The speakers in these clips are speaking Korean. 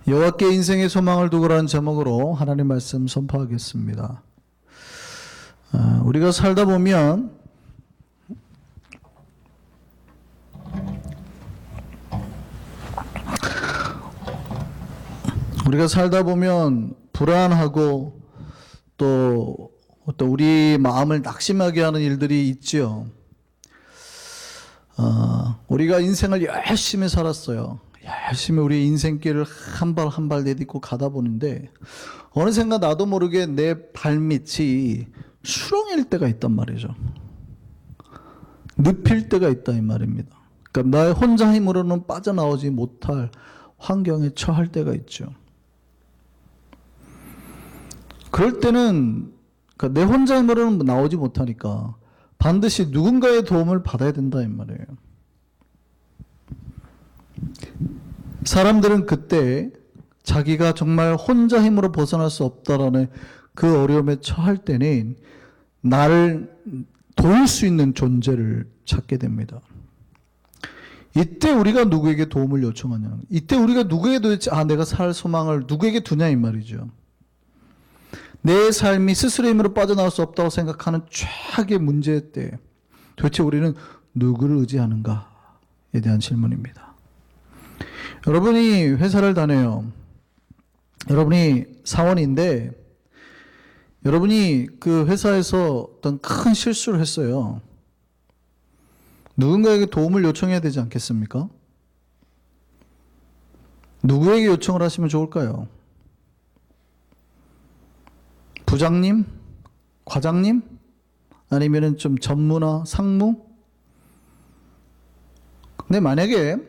여호와께 인생의 소망을 두고라는 제목으로 하나님 말씀 선포하겠습니다. 우리가 살다 보면 불안하고 또 어떤 우리 마음을 낙심하게 하는 일들이 있죠. 우리가 인생을 열심히 살았어요. 열심히 우리 인생길을 한 발 한 발 내딛고 가다 보는데 어느샌가 나도 모르게 내 발밑이 수렁일 때가 있단 말이죠. 늪일 때가 있다 이 말입니다. 그러니까 나의 혼자 힘으로는 빠져나오지 못할 환경에 처할 때가 있죠. 그럴 때는 그러니까 내 혼자 힘으로는 나오지 못하니까 반드시 누군가의 도움을 받아야 된다 이 말이에요. 사람들은 그때 자기가 정말 혼자 힘으로 벗어날 수 없다라는 그 어려움에 처할 때는 나를 도울 수 있는 존재를 찾게 됩니다. 이때 우리가 누구에게 도움을 요청하냐, 이때 우리가 누구에게 도대체 내가 살 소망을 누구에게 두냐 이 말이죠. 내 삶이 스스로 힘으로 빠져나올 수 없다고 생각하는 최악의 문제 때 도대체 우리는 누구를 의지하는가에 대한 질문입니다. 여러분이 회사를 다녀요. 여러분이 사원인데 여러분이 그 회사에서 어떤 큰 실수를 했어요. 누군가에게 도움을 요청해야 되지 않겠습니까? 누구에게 요청을 하시면 좋을까요? 부장님? 과장님? 아니면은 좀 전무나 상무? 근데 만약에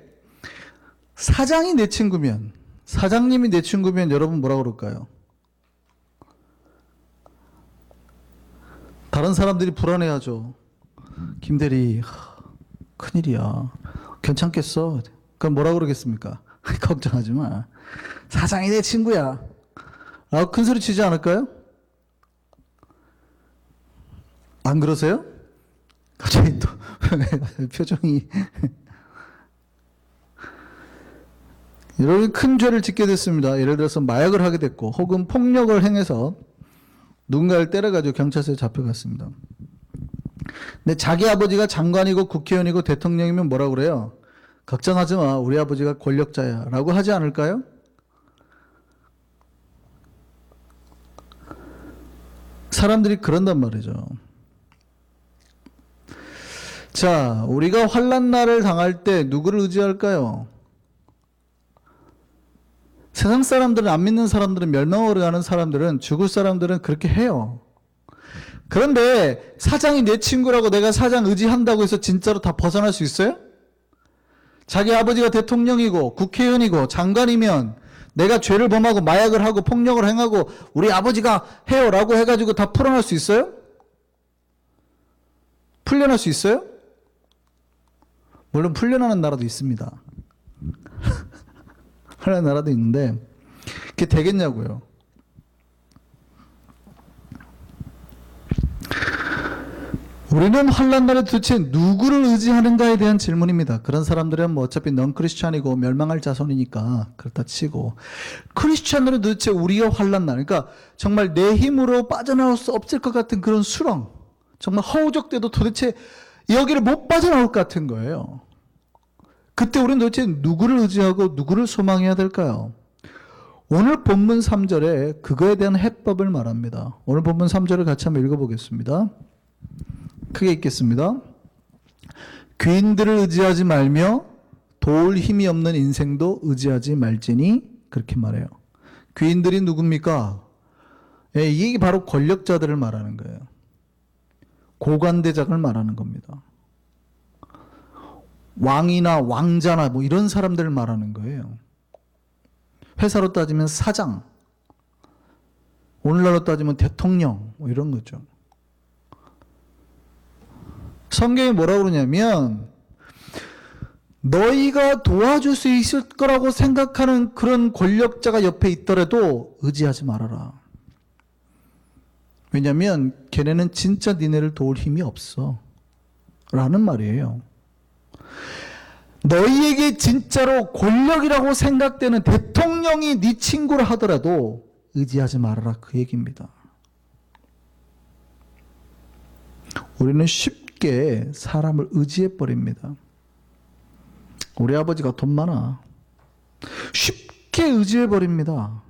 사장이 내 친구면, 사장님이 내 친구면 여러분 뭐라 그럴까요? 다른 사람들이 불안해하죠. 김대리, 큰일이야. 괜찮겠어? 그럼 뭐라 그러겠습니까? 걱정하지 마. 사장이 내 친구야. 라고 큰 소리 치지 않을까요? 안 그러세요? 갑자기 또 표정이 여러분 큰 죄를 짓게 됐습니다. 예를 들어서 마약을 하게 됐고 혹은 폭력을 행해서 누군가를 때려가지고 경찰서에 잡혀갔습니다. 근데 자기 아버지가 장관이고 국회의원이고 대통령이면 뭐라고 그래요? 걱정하지 마. 우리 아버지가 권력자야. 라고 하지 않을까요? 사람들이 그런단 말이죠. 자, 우리가 환난날을 당할 때 누구를 의지할까요? 세상 사람들은, 안 믿는 사람들은, 멸망으로 가는 사람들은, 죽을 사람들은 그렇게 해요. 그런데 사장이 내 친구라고 내가 사장 의지한다고 해서 진짜로 다 벗어날 수 있어요? 자기 아버지가 대통령이고 국회의원이고 장관이면 내가 죄를 범하고 마약을 하고 폭력을 행하고 우리 아버지가 해요 라고 해가지고 다 풀어날 수 있어요? 풀려날 수 있어요? 물론 풀려나는 나라도 있습니다. 풀려나는 나라도 있는데 그게 되겠냐고요. 우리는 환난날에 도대체 누구를 의지하는가에 대한 질문입니다. 그런 사람들은 뭐 어차피 넌 크리스찬이고 멸망할 자손이니까 그렇다 치고, 크리스찬으로 도대체 우리가 환난날, 그러니까 정말 내 힘으로 빠져나올 수 없을 것 같은 그런 수렁, 정말 허우적대도 도대체 여기를 못 빠져나올 것 같은 거예요. 그때 우리는 도대체 누구를 의지하고 누구를 소망해야 될까요? 오늘 본문 3절에 그거에 대한 해법을 말합니다. 오늘 본문 3절을 같이 한번 읽어보겠습니다. 크게 읽겠습니다. 귀인들을 의지하지 말며 도울 힘이 없는 인생도 의지하지 말지니, 그렇게 말해요. 귀인들이 누굽니까? 예, 이게 바로 권력자들을 말하는 거예요. 고관대작을 말하는 겁니다. 왕이나 왕자나 뭐 이런 사람들을 말하는 거예요. 회사로 따지면 사장, 오늘날로 따지면 대통령, 뭐 이런 거죠. 성경이 뭐라고 그러냐면, 너희가 도와줄 수 있을 거라고 생각하는 그런 권력자가 옆에 있더라도 의지하지 말아라. 왜냐하면 걔네는 진짜 니네를 도울 힘이 없어 라는 말이에요. 너희에게 진짜로 권력이라고 생각되는 대통령이 네 친구를 하더라도 의지하지 말아라, 그 얘기입니다. 우리는 쉽게 사람을 의지해 버립니다. 우리 아버지가 돈 많아. 쉽게 의지해 버립니다.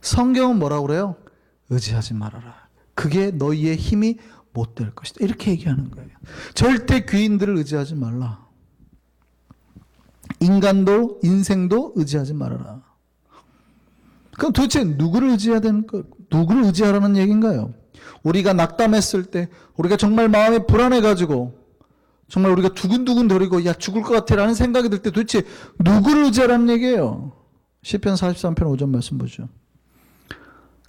성경은 뭐라고 그래요? 의지하지 말아라. 그게 너희의 힘이 못 될 것이다. 이렇게 얘기하는 거예요. 절대 귀인들을 의지하지 말라. 인간도 인생도 의지하지 말아라. 그럼 도대체 누구를 의지해야 되는 거? 누구를 의지하라는 얘기인가요? 우리가 낙담했을 때, 우리가 정말 마음이 불안해가지고, 정말 우리가 두근두근 거리고, 야, 죽을 것 같아 라는 생각이 들 때 도대체 누구를 의지하라는 얘기예요? 시편 43편 5절 말씀 보죠.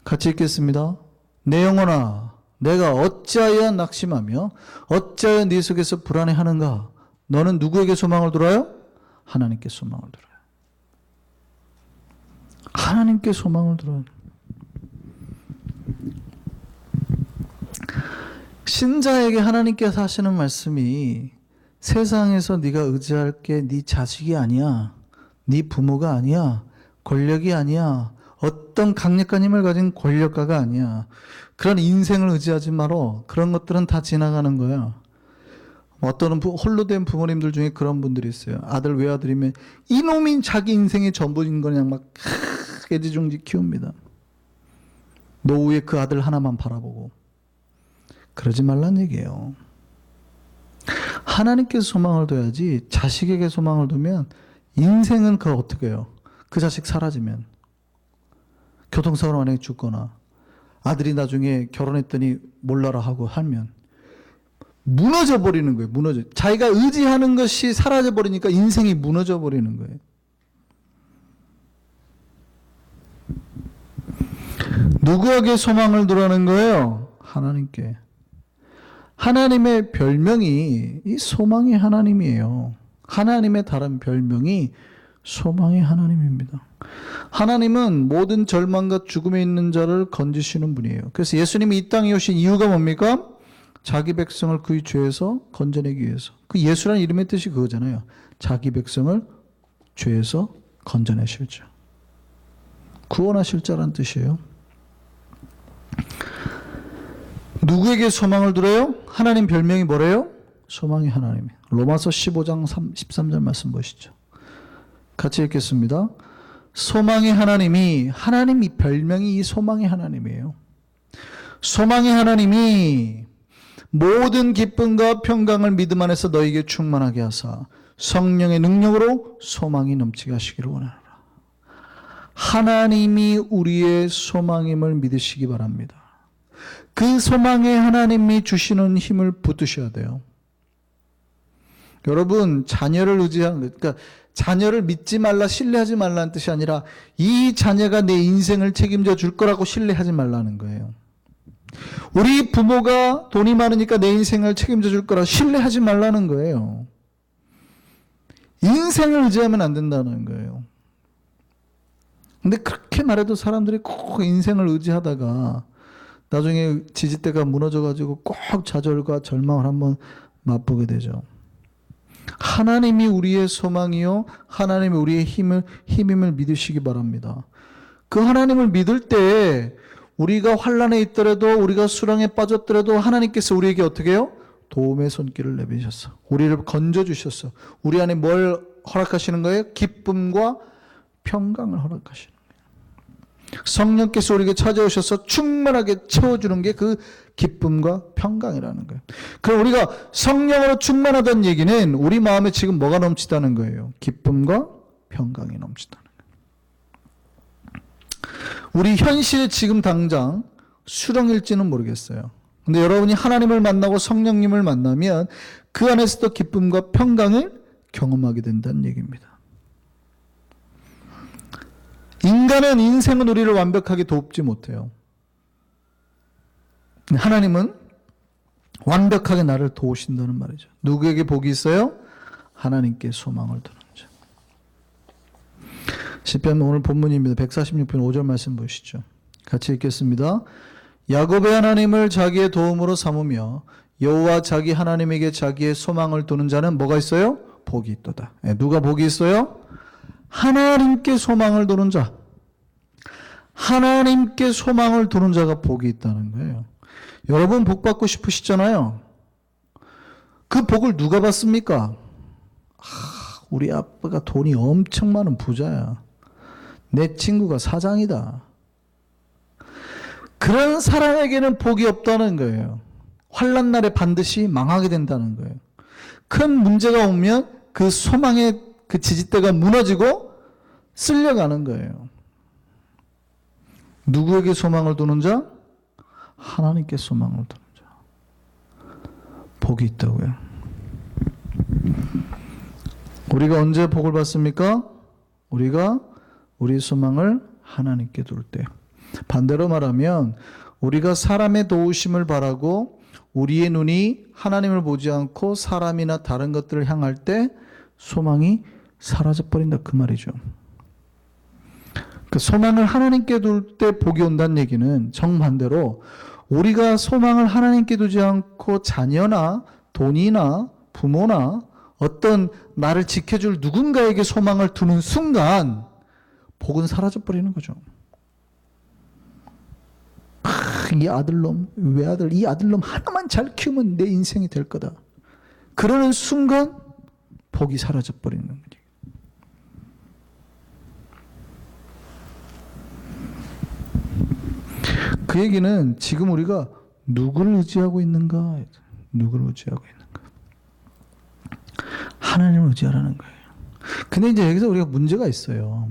같이 읽겠습니다. 내 영혼아, 내가 어찌하여 낙심하며 어찌하여 네 속에서 불안해하는가? 너는 누구에게 소망을 들어요? 하나님께 소망을 들어요. 하나님께 소망을 들어요. 신자에게 하나님께서 하시는 말씀이 세상에서 네가 의지할 게 네 자식이 아니야, 네 부모가 아니야, 권력이 아니야, 어떤 강력한 힘을 가진 권력가가 아니야. 그런 인생을 의지하지 말어. 그런 것들은 다 지나가는 거야. 어떤 홀로 된 부모님들 중에 그런 분들이 있어요. 아들 외아들이면 이놈이 자기 인생의 전부인 거냐 막 애지중지 키웁니다. 노후에 그 아들 하나만 바라보고. 그러지 말란 얘기예요. 하나님께 소망을 둬야지. 자식에게 소망을 두면 인생은 그걸 어떻게 해요? 그 자식 사라지면, 교통사고로 만약에 죽거나 아들이 나중에 결혼했더니 몰라라 하고 하면 무너져 버리는 거예요. 무너져. 자기가 의지하는 것이 사라져 버리니까 인생이 무너져 버리는 거예요. 누구에게 소망을 두라는 거예요? 하나님께. 하나님의 별명이 이 소망의 하나님이에요. 하나님의 다른 별명이 소망의 하나님입니다. 하나님은 모든 절망과 죽음에 있는 자를 건지시는 분이에요. 그래서 예수님이 이 땅에 오신 이유가 뭡니까? 자기 백성을 그의 죄에서 건져내기 위해서. 그 예수라는 이름의 뜻이 그거잖아요. 자기 백성을 죄에서 건져내실 자. 구원하실 자라는 뜻이에요. 누구에게 소망을 들어요? 하나님 별명이 뭐래요? 소망의 하나님. 로마서 15장 13절 말씀 보시죠. 같이 읽겠습니다. 소망의 하나님이, 하나님이 별명이 이 소망의 하나님이에요. 소망의 하나님이 모든 기쁨과 평강을 믿음 안에서 너에게 충만하게 하사 성령의 능력으로 소망이 넘치게 하시기를 원하노라. 하나님이 우리의 소망임을 믿으시기 바랍니다. 그 소망의 하나님이 주시는 힘을 붙드셔야 돼요. 여러분, 자녀를 의지하는 것, 그러니까 자녀를 믿지 말라, 신뢰하지 말라는 뜻이 아니라 이 자녀가 내 인생을 책임져 줄 거라고 신뢰하지 말라는 거예요. 우리 부모가 돈이 많으니까 내 인생을 책임져 줄 거라 신뢰하지 말라는 거예요. 인생을 의지하면 안 된다는 거예요. 근데 그렇게 말해도 사람들이 꼭 인생을 의지하다가 나중에 지지대가 무너져가지고 꼭 좌절과 절망을 한번 맛보게 되죠. 하나님이 우리의 소망이요, 하나님이 우리의 힘임을 믿으시기 바랍니다. 그 하나님을 믿을 때 우리가 환난에 있더라도, 우리가 수렁에 빠졌더라도 하나님께서 우리에게 어떻게 해요? 도움의 손길을 내미셨어. 우리를 건져주셨어. 우리 안에 뭘 허락하시는 거예요? 기쁨과 평강을 허락하시는 거예요. 성령께서 우리에게 찾아오셔서 충만하게 채워주는 게 그 기쁨과 평강이라는 거예요. 그럼 우리가 성령으로 충만하다는 얘기는 우리 마음에 지금 뭐가 넘치다는 거예요? 기쁨과 평강이 넘치다는 거예요. 우리 현실에 지금 당장 수렁일지는 모르겠어요. 근데 여러분이 하나님을 만나고 성령님을 만나면 그 안에서도 기쁨과 평강을 경험하게 된다는 얘기입니다. 인간은, 인생은 우리를 완벽하게 돕지 못해요. 하나님은 완벽하게 나를 도우신다는 말이죠. 누구에게 복이 있어요? 하나님께 소망을 두는 자. 시편 오늘 본문입니다. 146편 5절 말씀 보시죠. 같이 읽겠습니다. 야곱의 하나님을 자기의 도움으로 삼으며 여호와 자기 하나님에게 자기의 소망을 두는 자는 뭐가 있어요? 복이 있도다. 누가 복이 있어요? 하나님께 소망을 두는 자. 하나님께 소망을 두는 자가 복이 있다는 거예요. 여러분 복 받고 싶으시잖아요. 그 복을 누가 받습니까? 우리 아빠가 돈이 엄청 많은 부자야. 내 친구가 사장이다. 그런 사람에게는 복이 없다는 거예요. 환난 날에 반드시 망하게 된다는 거예요. 큰 문제가 오면 그 소망의 그 지지대가 무너지고 쓸려가는 거예요. 누구에게 소망을 두는 자? 하나님께 소망을 두는 자. 복이 있다고요. 우리가 언제 복을 받습니까? 우리가 우리 소망을 하나님께 둘 때. 반대로 말하면 우리가 사람의 도우심을 바라고 우리의 눈이 하나님을 보지 않고 사람이나 다른 것들을 향할 때 소망이 사라져버린다 그 말이죠. 그 소망을 하나님께 둘 때 복이 온다는 얘기는 정반대로 우리가 소망을 하나님께 두지 않고 자녀나 돈이나 부모나 어떤 나를 지켜줄 누군가에게 소망을 두는 순간 복은 사라져버리는 거죠. 이 아들놈, 외아들, 이 아들놈 하나만 잘 키우면 내 인생이 될 거다. 그러는 순간 복이 사라져버리는 거예요. 그 얘기는 지금 우리가 누구를 의지하고 있는가? 누구를 의지하고 있는가? 하나님을 의지하라는 거예요. 근데 이제 여기서 우리가 문제가 있어요.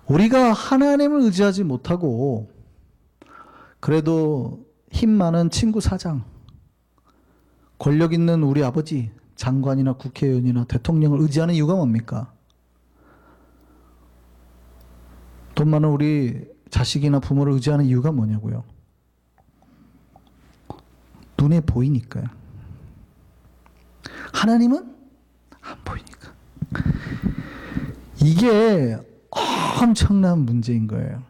우리가 하나님을 의지하지 못하고 그래도 힘 많은 친구 사장, 권력 있는 우리 아버지, 장관이나 국회의원이나 대통령을 의지하는 이유가 뭡니까? 돈 많은 우리 자식이나 부모를 의지하는 이유가 뭐냐고요? 눈에 보이니까요. 하나님은 안 보이니까. 이게 엄청난 문제인 거예요.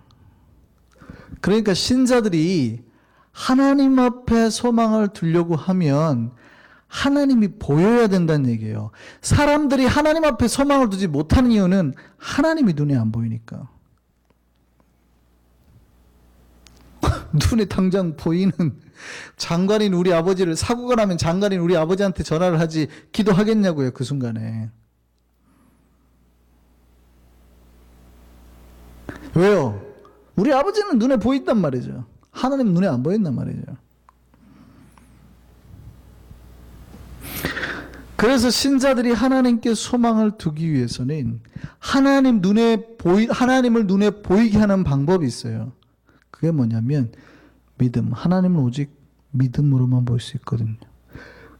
그러니까 신자들이 하나님 앞에 소망을 두려고 하면 하나님이 보여야 된다는 얘기예요. 사람들이 하나님 앞에 소망을 두지 못하는 이유는 하나님이 눈에 안 보이니까. 눈에 당장 보이는 장관인 우리 아버지를 사고가 나면 장관인 우리 아버지한테 전화를 하지 기도하겠냐고요, 그 순간에. 왜요? 우리 아버지는 눈에 보인단 말이죠. 하나님 눈에 안 보인단 말이죠. 그래서 신자들이 하나님께 소망을 두기 위해서는 하나님을 눈에 보이게 하는 방법이 있어요. 그게 뭐냐면 믿음. 하나님은 오직 믿음으로만 볼 수 있거든요.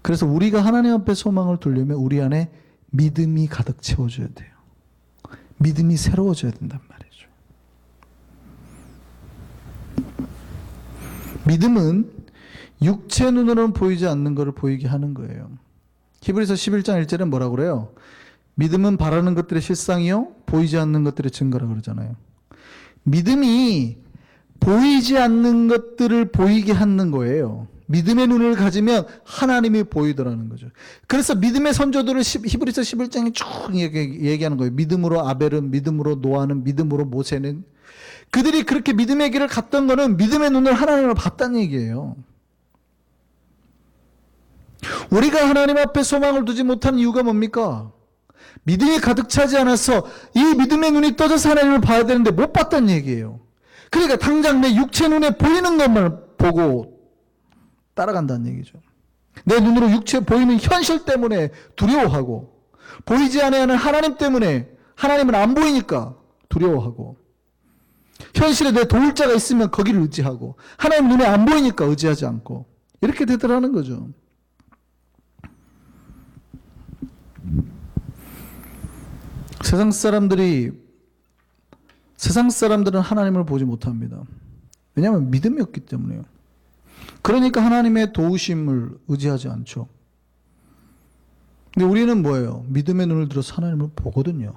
그래서 우리가 하나님 앞에 소망을 두려면 우리 안에 믿음이 가득 채워져야 돼요. 믿음이 새로워져야 된단 말이죠. 믿음은 육체 눈으로는 보이지 않는 것을 보이게 하는 거예요. 히브리서 11장 1절에 뭐라고 그래요? 믿음은 바라는 것들의 실상이요 보이지 않는 것들의 증거라 그러잖아요. 믿음이 보이지 않는 것들을 보이게 하는 거예요. 믿음의 눈을 가지면 하나님이 보이더라는 거죠. 그래서 믿음의 선조들을 히브리서 11장에 쭉 얘기하는 거예요. 믿음으로 아벨은, 믿음으로 노아는, 믿음으로 모세는. 그들이 그렇게 믿음의 길을 갔던 거는 믿음의 눈을 하나님을 봤다는 얘기예요. 우리가 하나님 앞에 소망을 두지 못한 이유가 뭡니까? 믿음이 가득 차지 않아서 이 믿음의 눈이 떠져서 하나님을 봐야 되는데 못 봤다는 얘기예요. 그러니까 당장 내 육체 눈에 보이는 것만 보고 따라간다는 얘기죠. 내 눈으로 육체 보이는 현실 때문에 두려워하고, 보이지 않는 하나님 때문에, 하나님은 안 보이니까 두려워하고, 현실에 내 도울 자가 있으면 거기를 의지하고, 하나님 눈에 안 보이니까 의지하지 않고, 이렇게 되더라는 거죠. 세상 사람들은 하나님을 보지 못합니다. 왜냐하면 믿음이 없기 때문에요. 그러니까 하나님의 도우심을 의지하지 않죠. 근데 우리는 뭐예요? 믿음의 눈을 들어서 하나님을 보거든요.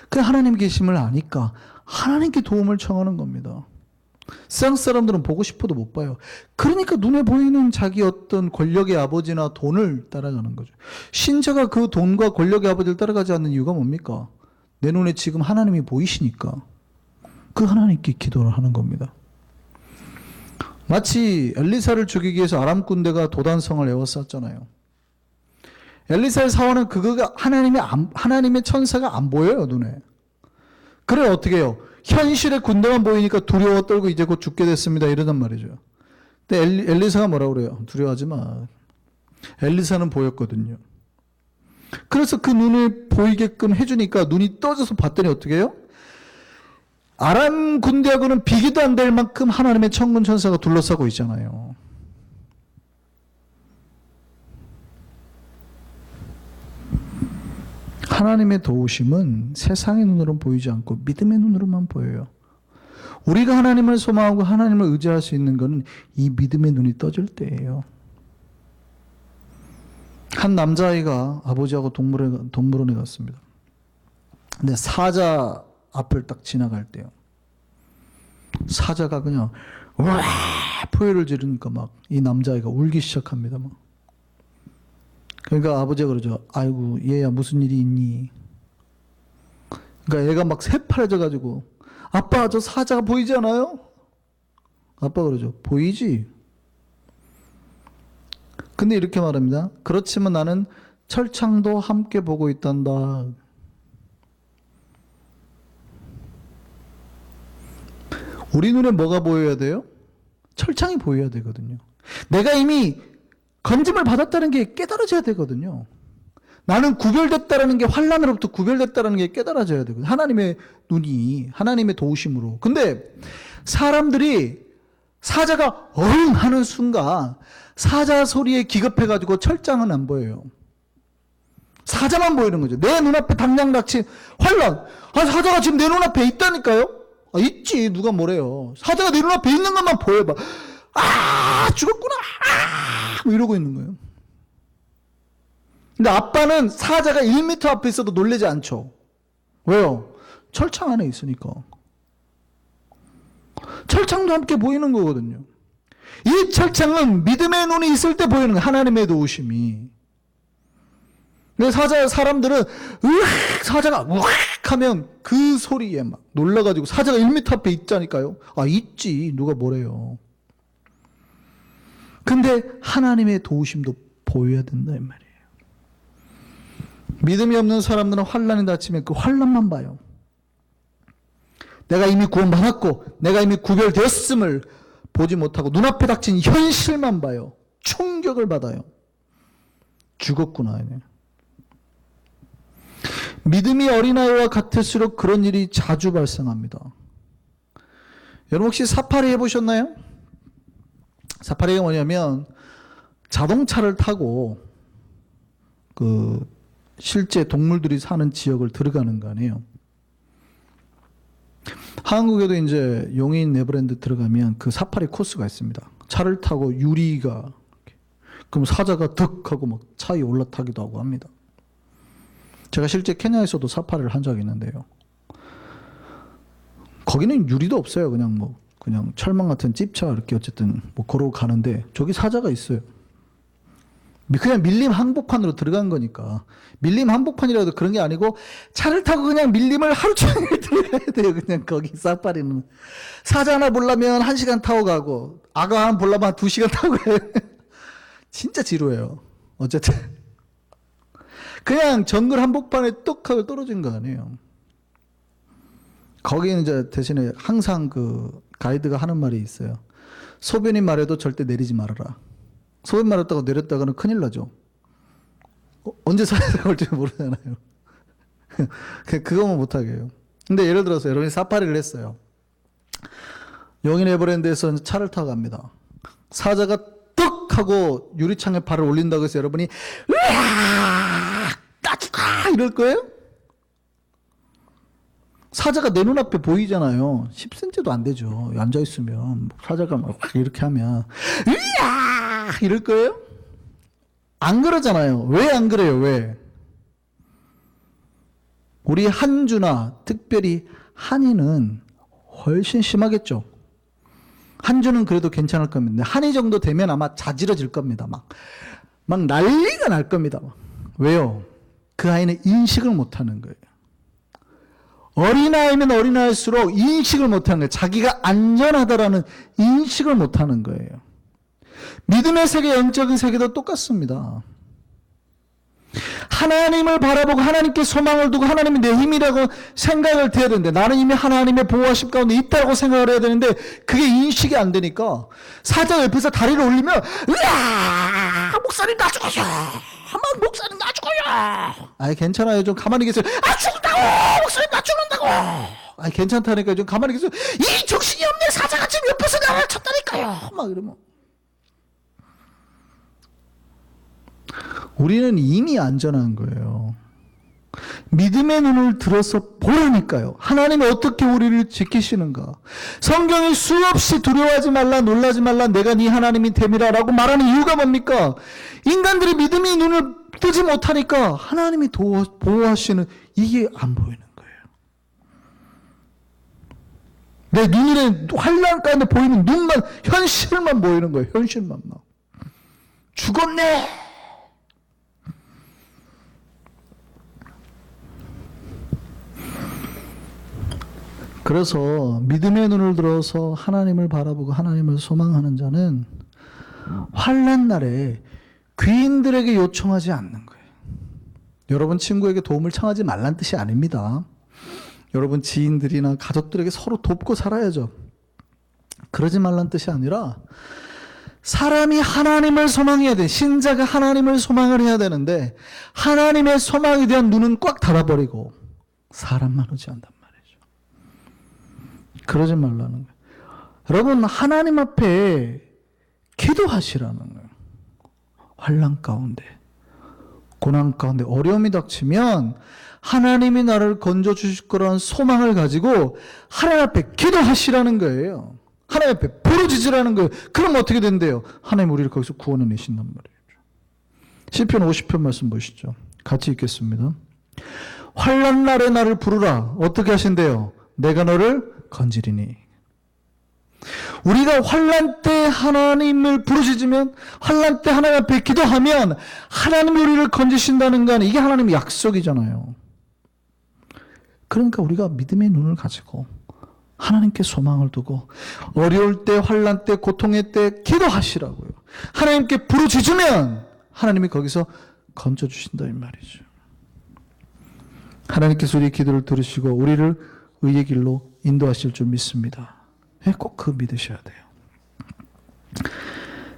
그 하나님 계심을 아니까 하나님께 도움을 청하는 겁니다. 세상 사람들은 보고 싶어도 못 봐요. 그러니까 눈에 보이는 자기 어떤 권력의 아버지나 돈을 따라가는 거죠. 신자가 그 돈과 권력의 아버지를 따라가지 않는 이유가 뭡니까? 내 눈에 지금 하나님이 보이시니까 그 하나님께 기도를 하는 겁니다. 마치 엘리사를 죽이기 위해서 아람 군대가 도단성을 에워쌌잖아요. 엘리사의 사원은 그거가 하나님의 천사가 안 보여요, 눈에. 그래, 어떻게 해요? 현실의 군대만 보이니까 두려워 떨고 이제 곧 죽게 됐습니다. 이러단 말이죠. 근데 엘리사가 뭐라고 그래요? 두려워하지 마. 엘리사는 보였거든요. 그래서 그 눈을 보이게끔 해주니까 눈이 떠져서 봤더니 어떻게 해요? 아람 군대하고는 비교도 안 될 만큼 하나님의 천군 천사가 둘러싸고 있잖아요. 하나님의 도우심은 세상의 눈으로는 보이지 않고 믿음의 눈으로만 보여요. 우리가 하나님을 소망하고 하나님을 의지할 수 있는 것은 이 믿음의 눈이 떠질 때예요. 한 남자아이가 아버지하고 동물원에 갔습니다. 근데 사자 앞을 딱 지나갈 때요. 사자가 그냥 와 포효를 지르니까 막 이 남자아이가 울기 시작합니다. 막. 그러니까 아버지가 그러죠. 아이고 얘야 무슨 일이 있니? 그러니까 얘가 막 새파래져 가지고 아빠 저 사자가 보이지 않아요? 아빠 그러죠. 보이지? 근데 이렇게 말합니다. 그렇지만 나는 철창도 함께 보고 있단다. 우리 눈에 뭐가 보여야 돼요? 철창이 보여야 되거든요. 내가 이미 건짐을 받았다는 게 깨달아져야 되거든요. 나는 구별됐다라는 게 환난으로부터 구별됐다라는 게 깨달아져야 되거든요. 하나님의 눈이 하나님의 도우심으로. 근데 사람들이 사자가 어흥 하는 순간 사자 소리에 기겁해가지고 철장은 안 보여요. 사자만 보이는 거죠. 내 눈앞에 당장 닥친 환난. 사자가 지금 내 눈앞에 있다니까요. 있지. 누가 뭐래요. 사자가 내 눈앞에 있는 것만 보여봐. 죽었구나. 뭐 이러고 있는 거예요. 근데 아빠는 사자가 1m 앞에 있어도 놀라지 않죠. 왜요? 철창 안에 있으니까. 철창도 함께 보이는 거거든요. 이 철창은 믿음의 눈이 있을 때 보이는 거예요. 하나님의 도우심이. 근데 사람들은 사자가 으악 하면 그 소리에 막 놀라가지고 사자가 1m 앞에 있자니까요. 있지. 누가 뭐래요. 근데 하나님의 도우심도 보여야 된다 이 말이에요. 믿음이 없는 사람들은 환난이 닥치면 그 환난만 봐요. 내가 이미 구원받았고 내가 이미 구별되었음을 보지 못하고 눈앞에 닥친 현실만 봐요. 충격을 받아요. 죽었구나. 믿음이 어린아이와 같을수록 그런 일이 자주 발생합니다. 여러분 혹시 사파리 해보셨나요? 사파리가 뭐냐면 자동차를 타고 실제 동물들이 사는 지역을 들어가는 거 아니에요. 한국에도 이제 용인 네버랜드 들어가면 그 사파리 코스가 있습니다. 차를 타고 유리가 그럼 사자가 득 하고 막 차에 올라타기도 하고 합니다. 제가 실제 케냐에서도 사파리를 한 적이 있는데요. 거기는 유리도 없어요. 그냥 철망 같은 찝차 이렇게 어쨌든 걸어 가는데 저기 사자가 있어요. 그냥 밀림 항복판으로 들어간 거니까. 밀림 항복판이라도 그런 게 아니고 차를 타고 그냥 밀림을 하루 종일 들어가야 돼요. 그냥 거기 사파리는. 사자 하나 보려면 1시간 타고 가고 악어 하나 보려면 2시간 타고 가요. 진짜 지루해요. 어쨌든 그냥 정글 한복판에 뚝 하고 떨어진 거 아니에요. 거기는 이제 대신에 항상 그 가이드가 하는 말이 있어요. 소변이 마려도 절대 내리지 말아라. 소변 마렸다고 내렸다가는 큰일 나죠. 언제 사회가 올지 모르잖아요. 그거만 못하게 해요. 근데 예를 들어서 여러분이 사파리를 했어요. 용인 에버랜드에서 차를 타고 갑니다. 사자가 뚝 하고 유리창에 발을 올린다고 해서 여러분이 으악 따죽아 이럴 거예요? 사자가 내 눈앞에 보이잖아요. 10cm도 안 되죠. 앉아있으면 사자가 막 이렇게 하면 으악 이럴 거예요? 안 그러잖아요. 왜 안 그래요? 왜? 우리 한주나 특별히 한인은 훨씬 심하겠죠. 한 주는 그래도 괜찮을 겁니다. 한이 정도 되면 아마 자지러질 겁니다. 막 난리가 날 겁니다. 왜요? 그 아이는 인식을 못하는 거예요. 어린아이면 어린아이일수록 인식을 못하는 거예요. 자기가 안전하다라는 인식을 못하는 거예요. 믿음의 세계, 영적인 세계도 똑같습니다. 하나님을 바라보고 하나님께 소망을 두고 하나님이 내 힘이라고 생각을 해야 되는데, 나는 이미 하나님의 보호하심 가운데 있다고 생각을 해야 되는데 그게 인식이 안 되니까 사자 옆에서 다리를 올리면 으아! 목사님 나 죽어요. 한번 목사님 나 죽어요. 아이 괜찮아요. 좀 가만히 계세요. 아 죽는다고! 목사님 나 죽는다고! 아이 괜찮다니까 좀 가만히 계세요. 이 정신이 없네. 사자가 지금 옆에서 나를 쳤다니까요. 막 이러면 우리는 이미 안전한 거예요. 믿음의 눈을 들어서 보라니까요. 하나님이 어떻게 우리를 지키시는가. 성경이 수없이 두려워하지 말라, 놀라지 말라, 내가 네 하나님이 됨이라 라고 말하는 이유가 뭡니까? 인간들이 믿음의 눈을 뜨지 못하니까 하나님이 보호하시는 이게 안 보이는 거예요. 내 눈에 환난 가운데 보이는 눈만, 현실만 보이는 거예요. 현실만 막. 죽었네. 그래서 믿음의 눈을 들어서 하나님을 바라보고 하나님을 소망하는 자는 환난 날에 귀인들에게 요청하지 않는 거예요. 여러분 친구에게 도움을 청하지 말란 뜻이 아닙니다. 여러분 지인들이나 가족들에게 서로 돕고 살아야죠. 그러지 말란 뜻이 아니라 사람이 하나님을 소망해야 돼. 신자가 하나님을 소망을 해야 되는데 하나님의 소망에 대한 눈은 꽉 닫아버리고 사람만 의지한단 말이에요. 그러지 말라는 거예요. 여러분 하나님 앞에 기도하시라는 거예요. 환난 가운데, 고난 가운데 어려움이 닥치면 하나님이 나를 건져주실 거라는 소망을 가지고 하나님 앞에 기도하시라는 거예요. 하나님 앞에 부르짖으라는 거예요. 그럼 어떻게 된대요? 하나님 우리를 거기서 구원해 내신단 말이에요. 시편 50편 말씀 보시죠. 같이 읽겠습니다. 환난 날에 나를 부르라. 어떻게 하신대요? 내가 너를 건지리니. 우리가 환난 때 하나님을 부르짖으면, 환난 때 하나님 앞에 기도하면 하나님이 우리를 건지신다는 건 이게 하나님의 약속이잖아요. 그러니까 우리가 믿음의 눈을 가지고 하나님께 소망을 두고 어려울 때, 환난 때, 고통의 때 기도하시라고요. 하나님께 부르짖으면 하나님이 거기서 건져주신다 이 말이죠. 하나님께서 우리의 기도를 들으시고 우리를 의의 길로 인도하실 줄 믿습니다. 꼭 그 믿으셔야 돼요.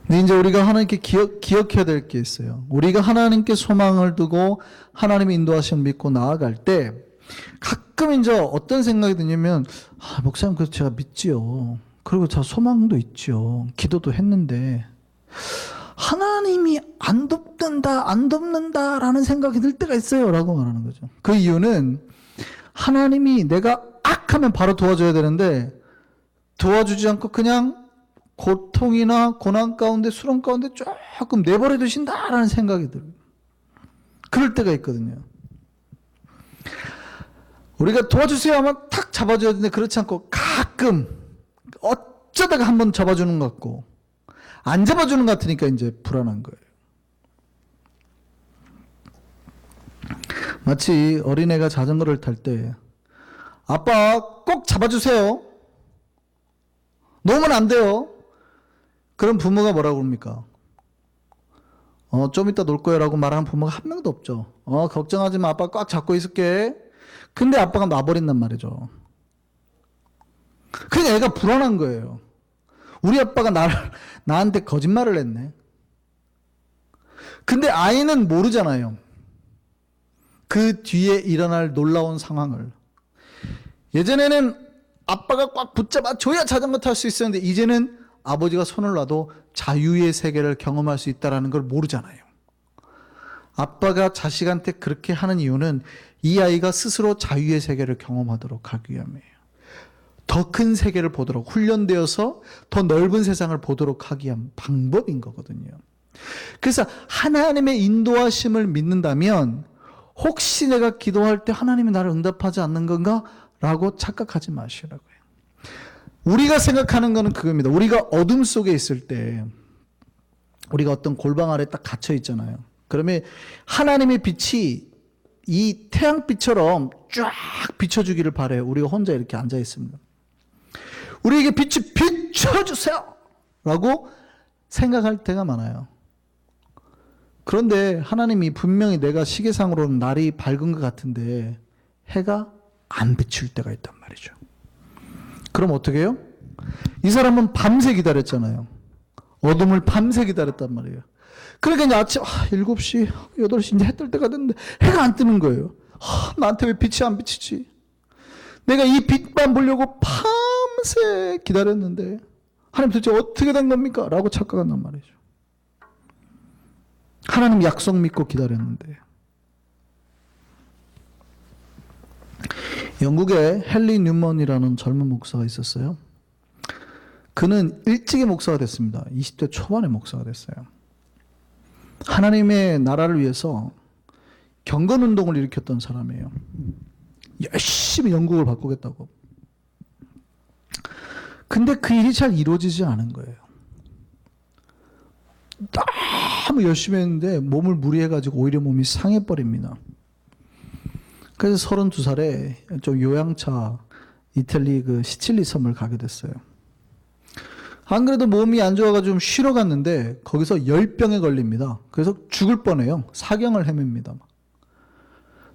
근데 이제 우리가 하나님께 기억해야 될 게 있어요. 우리가 하나님께 소망을 두고 하나님의 인도하심을 믿고 나아갈 때 가끔 이제 어떤 생각이 드냐면, 목사님 그래서 제가 믿지요. 그리고 저 소망도 있지요. 기도도 했는데 하나님이 안 돕는다라는 생각이 들 때가 있어요. 라고 말하는 거죠. 그 이유는 하나님이 내가 악하면 바로 도와줘야 되는데 도와주지 않고 그냥 고통이나 고난 가운데, 수렁 가운데 조금 내버려 두신다라는 생각이 들어요. 그럴 때가 있거든요. 우리가 도와주세요 하면 탁 잡아줘야 되는데 그렇지 않고 가끔 어쩌다가 한번 잡아주는 것 같고 안 잡아주는 것 같으니까 이제 불안한 거예요. 마치 어린애가 자전거를 탈 때 아빠 꼭 잡아주세요. 놓으면 안 돼요. 그럼 부모가 뭐라고 합니까? 좀 이따 놀 거야 라고 말하는 부모가 한 명도 없죠. 걱정하지 마. 아빠 꽉 잡고 있을게. 근데 아빠가 놔버린단 말이죠. 그러니까 애가 불안한 거예요. 우리 아빠가 나한테 거짓말을 했네. 근데 아이는 모르잖아요. 그 뒤에 일어날 놀라운 상황을. 예전에는 아빠가 꽉 붙잡아 줘야 자전거 탈 수 있었는데 이제는 아버지가 손을 놔도 자유의 세계를 경험할 수 있다는 걸 모르잖아요. 아빠가 자식한테 그렇게 하는 이유는 이 아이가 스스로 자유의 세계를 경험하도록 하기 위함이에요. 더 큰 세계를 보도록 훈련되어서 더 넓은 세상을 보도록 하기 위한 방법인 거거든요. 그래서 하나님의 인도하심을 믿는다면 혹시 내가 기도할 때 하나님이 나를 응답하지 않는 건가? 라고 착각하지 마시라고요. 우리가 생각하는 거는 그겁니다. 우리가 어둠 속에 있을 때 우리가 어떤 골방 아래 딱 갇혀 있잖아요. 그러면 하나님의 빛이 이 태양빛처럼 쫙 비춰주기를 바라요. 우리가 혼자 이렇게 앉아 있습니다. 우리에게 빛이 비춰주세요! 라고 생각할 때가 많아요. 그런데 하나님이 분명히 내가 시계상으로는 날이 밝은 것 같은데 해가 안 비칠 때가 있단 말이죠. 그럼 어떻게 해요? 이 사람은 밤새 기다렸잖아요. 어둠을 밤새 기다렸단 말이에요. 그러니까 이제 아침 7시, 8시 이제 해 뜰 때가 됐는데 해가 안 뜨는 거예요. 나한테 왜 빛이 안 비치지? 내가 이 빛만 보려고 밤새 기다렸는데 하나님 도대체 어떻게 된 겁니까? 라고 착각한단 말이죠. 하나님 약속 믿고 기다렸는데. 영국에 헨리 뉴먼이라는 젊은 목사가 있었어요. 그는 일찍이 목사가 됐습니다. 20대 초반에 목사가 됐어요. 하나님의 나라를 위해서 경건운동을 일으켰던 사람이에요. 열심히 영국을 바꾸겠다고. 근데 그 일이 잘 이루어지지 않은 거예요. 너무 열심히 했는데 몸을 무리해가지고 오히려 몸이 상해버립니다. 그래서 32살에 좀 요양차 이탈리 그 시칠리 섬을 가게 됐어요. 안 그래도 몸이 안 좋아가지고 좀 쉬러 갔는데 거기서 열병에 걸립니다. 그래서 죽을 뻔해요. 사경을 헤맵니다.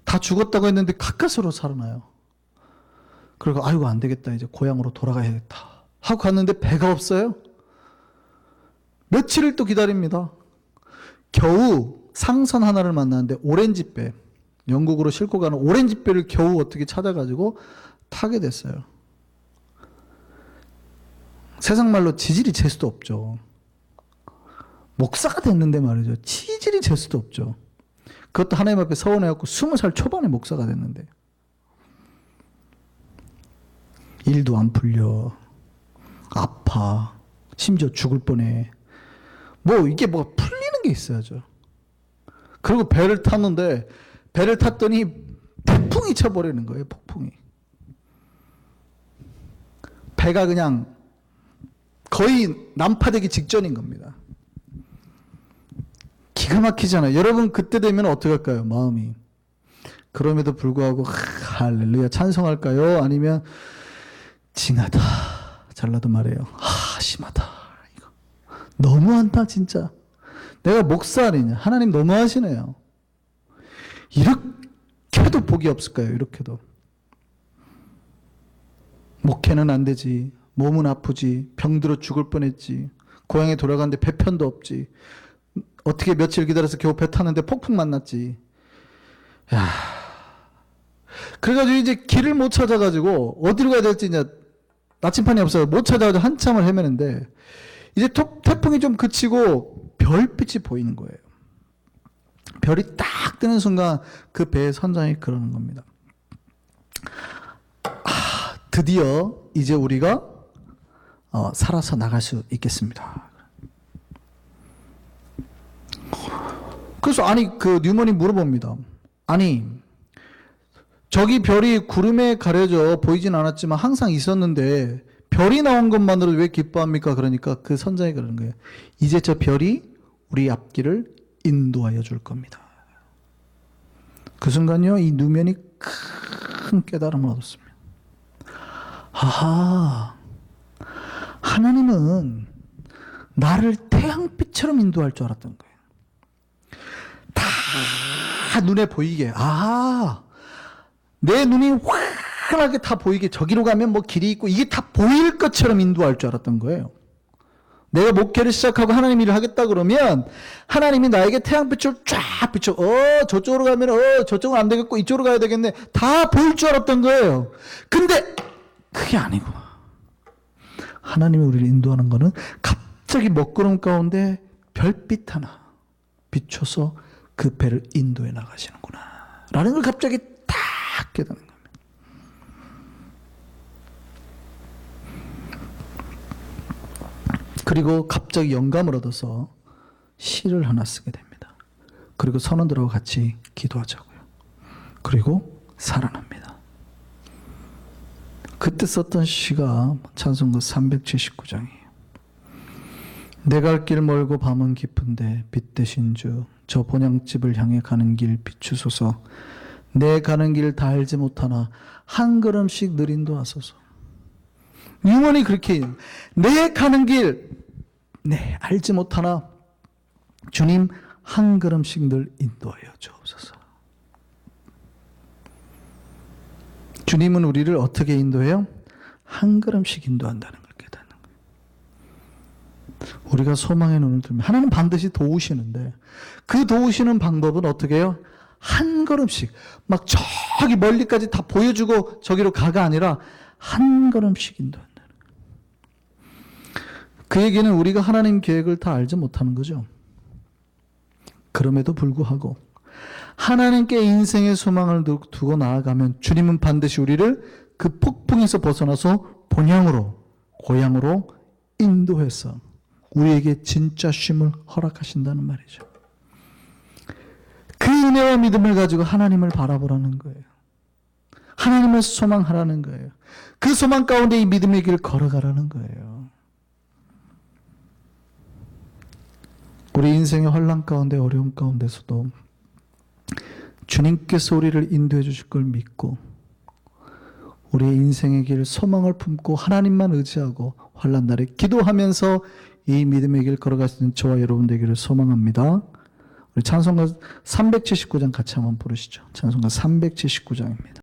다 죽었다고 했는데 가까스로 살아나요. 그리고 아이고 안 되겠다. 이제 고향으로 돌아가야겠다. 하고 갔는데 배가 없어요. 며칠을 또 기다립니다. 겨우 상선 하나를 만났는데 오렌지배, 영국으로 싣고 가는 오렌지배를 겨우 어떻게 찾아가지고 타게 됐어요. 세상 말로 지질이 재수도 없죠. 목사가 됐는데 말이죠. 지질이 재수도 없죠. 그것도 하나님 앞에 서원해갖고 20살 초반에 목사가 됐는데 일도 안 풀려, 아파, 심지어 죽을 뻔해. 이게 뭐가 풀리는 게 있어야죠. 그리고 배를 탔는데 배를 탔더니 폭풍이 쳐버리는 거예요. 폭풍이. 배가 그냥 거의 난파되기 직전인 겁니다. 기가 막히잖아요. 여러분 그때 되면 어떻게 할까요? 마음이. 그럼에도 불구하고 할렐루야 찬송할까요? 아니면 징하다. 잘라도 말해요. 심하다. 이거 너무한다 진짜. 내가 목사 아니냐. 하나님 너무하시네요. 이렇게도 복이 없을까요? 이렇게도. 목회는 안 되지. 몸은 아프지. 병들어 죽을 뻔했지. 고향에 돌아갔는데 배편도 없지. 어떻게 며칠 기다려서 겨우 배 탔는데 폭풍 만났지. 야. 그래가지고 이제 길을 못 찾아가지고 어디로 가야 될지 이제 나침판이 없어서 못 찾아가지고 한참을 헤매는데 이제 태풍이 좀 그치고 별빛이 보이는 거예요. 별이 딱 뜨는 순간 그 배의 선장이 그러는 겁니다. 드디어 이제 우리가 살아서 나갈 수 있겠습니다. 그래서 그 뉴먼이 물어봅니다. 저기 별이 구름에 가려져 보이진 않았지만 항상 있었는데 별이 나온 것만으로 왜 기뻐합니까? 그러니까 그 선장이 그러는 거예요. 이제 저 별이 우리 앞길을 인도하여 줄 겁니다. 그 순간요, 이 누면이 큰 깨달음을 얻었습니다. 하나님은 나를 태양빛처럼 인도할 줄 알았던 거예요. 다 눈에 보이게. 내 눈이 환하게 다 보이게 저기로 가면 길이 있고 이게 다 보일 것처럼 인도할 줄 알았던 거예요. 내가 목회를 시작하고 하나님 일을 하겠다 그러면 하나님이 나에게 태양빛을 쫙 비춰. 저쪽으로 가면 저쪽은 안 되겠고 이쪽으로 가야 되겠네. 다 보일 줄 알았던 거예요. 근데 그게 아니고 하나님이 우리를 인도하는 거는 갑자기 먹구름 가운데 별빛 하나 비춰서 그 배를 인도해 나가시는구나 라는 걸 갑자기 딱 깨닫는 겁니다. 그리고 갑자기 영감을 얻어서 시를 하나 쓰게 됩니다. 그리고 선원들하고 같이 기도하자고요. 그리고 살아납니다. 그때 썼던 시가 찬송가 379장이에요. 내 갈 길 멀고 밤은 깊은데 빛 대신 주 저 본향집을 향해 가는 길 비추소서. 내 가는 길 다 알지 못하나 한 걸음씩 늘 인도하소서. 영원히 그렇게 내 가는 길 알지 못하나 주님 한 걸음씩 늘 인도하여 주옵소서. 주님은 우리를 어떻게 인도해요? 한 걸음씩 인도한다는 걸 깨닫는 거예요. 우리가 소망의 눈을 뜨면 하나님 반드시 도우시는데 그 도우시는 방법은 어떻게 해요? 한 걸음씩 막 저기 멀리까지 다 보여주고 저기로 가가 아니라 한 걸음씩 인도한다는 거예요. 그 얘기는 우리가 하나님 계획을 다 알지 못하는 거죠. 그럼에도 불구하고 하나님께 인생의 소망을 두고 나아가면 주님은 반드시 우리를 그 폭풍에서 벗어나서 본향으로 고향으로 인도해서 우리에게 진짜 쉼을 허락하신다는 말이죠. 그 은혜와 믿음을 가지고 하나님을 바라보라는 거예요. 하나님을 소망하라는 거예요. 그 소망 가운데 이 믿음의 길을 걸어가라는 거예요. 우리 인생의 환난 가운데 어려움 가운데서도 주님께서 우리를 인도해 주실 걸 믿고 우리의 인생의 길 소망을 품고 하나님만 의지하고 환난 날에 기도하면서 이 믿음의 길 걸어갈 수 있는 저와 여러분 되기를 소망합니다. 우리 찬송가 379장 같이 한번 부르시죠. 찬송가 379장입니다.